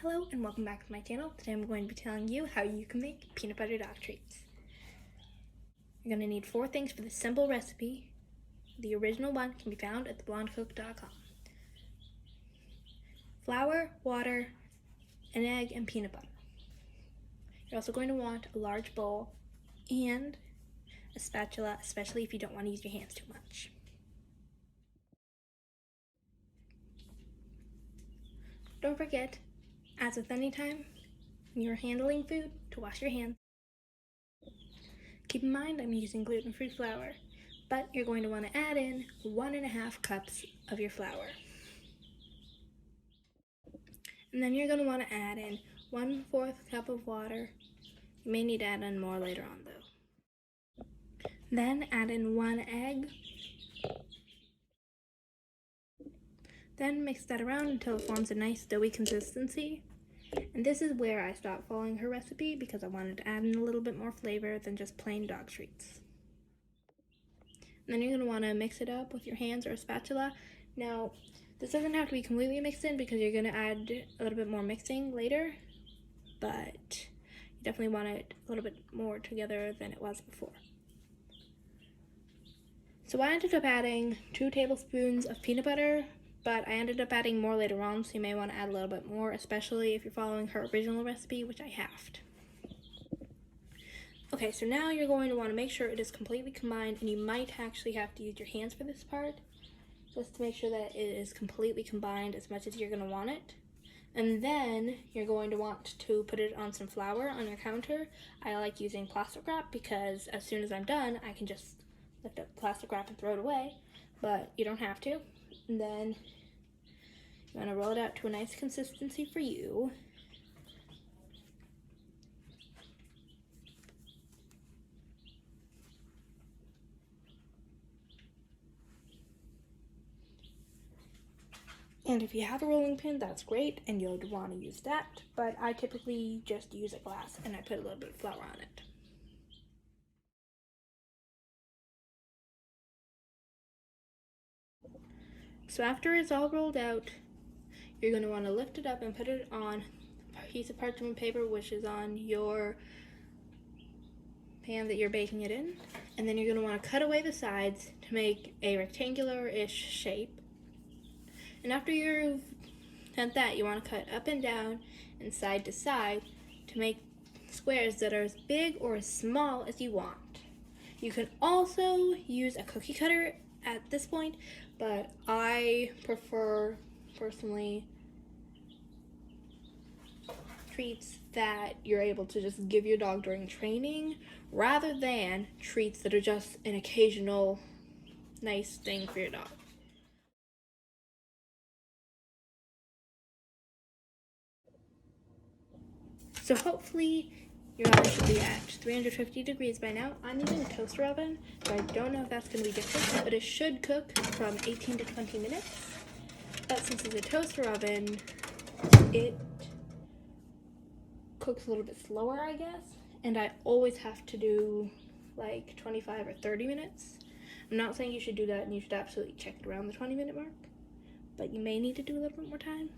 Hello and welcome back to my channel. Today I'm going to be telling you how you can make peanut butter dog treats. You're going to need 4 things for this simple recipe. The original one can be found at theblondecook.com. Flour, water, an egg, and peanut butter. You're also going to want a large bowl and a spatula, especially if you don't want to use your hands too much. Don't forget, as with any time when you're handling food, to wash your hands. Keep in mind I'm using gluten-free flour, but you're going to want to add in 1.5 cups of your flour. And then you're going to want to add in 1/4 cup of water. You may need to add in more later on though. Then add in 1 egg. Then mix that around until it forms a nice doughy consistency. And this is where I stopped following her recipe because I wanted to add in a little bit more flavor than just plain dog treats. And then you're going to want to mix it up with your hands or a spatula. Now, this doesn't have to be completely mixed in because you're going to add a little bit more mixing later, but you definitely want it a little bit more together than it was before. So I ended up adding 2 tablespoons of peanut butter, but I ended up adding more later on, so you may want to add a little bit more, especially if you're following her original recipe, which I have. Okay, so now you're going to want to make sure it is completely combined, and you might actually have to use your hands for this part, just to make sure that it is completely combined as much as you're going to want it. And then you're going to want to put it on some flour on your counter. I like using plastic wrap because as soon as I'm done, I can just lift up plastic wrap and throw it away, but you don't have to. And then you want to roll it out to a nice consistency for you. And if you have a rolling pin, that's great, and you'll want to use that, but I typically just use a glass and I put a little bit of flour on it. So after it's all rolled out, you're going to want to lift it up and put it on a piece of parchment paper, which is on your pan that you're baking it in. And then you're going to want to cut away the sides to make a rectangular-ish shape. And after you've done that, you want to cut up and down and side to side to make squares that are as big or as small as you want. You can also use a cookie cutter at this point, but I prefer, personally, treats that you're able to just give your dog during training rather than treats that are just an occasional nice thing for your dog. So hopefully your oven should be at 350 degrees by now. I'm using a toaster oven, so I don't know if that's going to be different, but it should cook from 18 to 20 minutes. But since it's a toaster oven, it cooks a little bit slower, I guess, and I always have to do like 25 or 30 minutes. I'm not saying you should do that, and you should absolutely check it around the 20-minute mark, but you may need to do a little bit more time.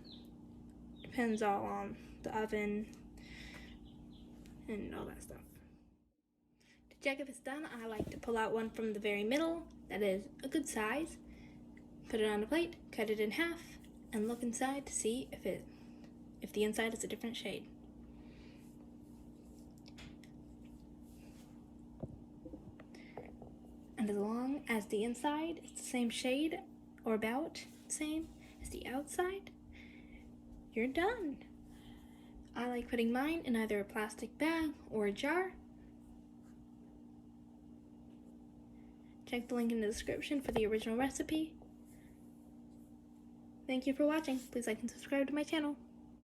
Depends all on the oven and all that stuff. To check if it's done, I like to pull out one from the very middle that is a good size, put it on a plate, cut it in half, and look inside to see if the inside is a different shade. And as long as the inside is the same shade or about the same as the outside, you're done. I like putting mine in either a plastic bag or a jar. Check the link in the description for the original recipe. Thank you for watching. Please like and subscribe to my channel.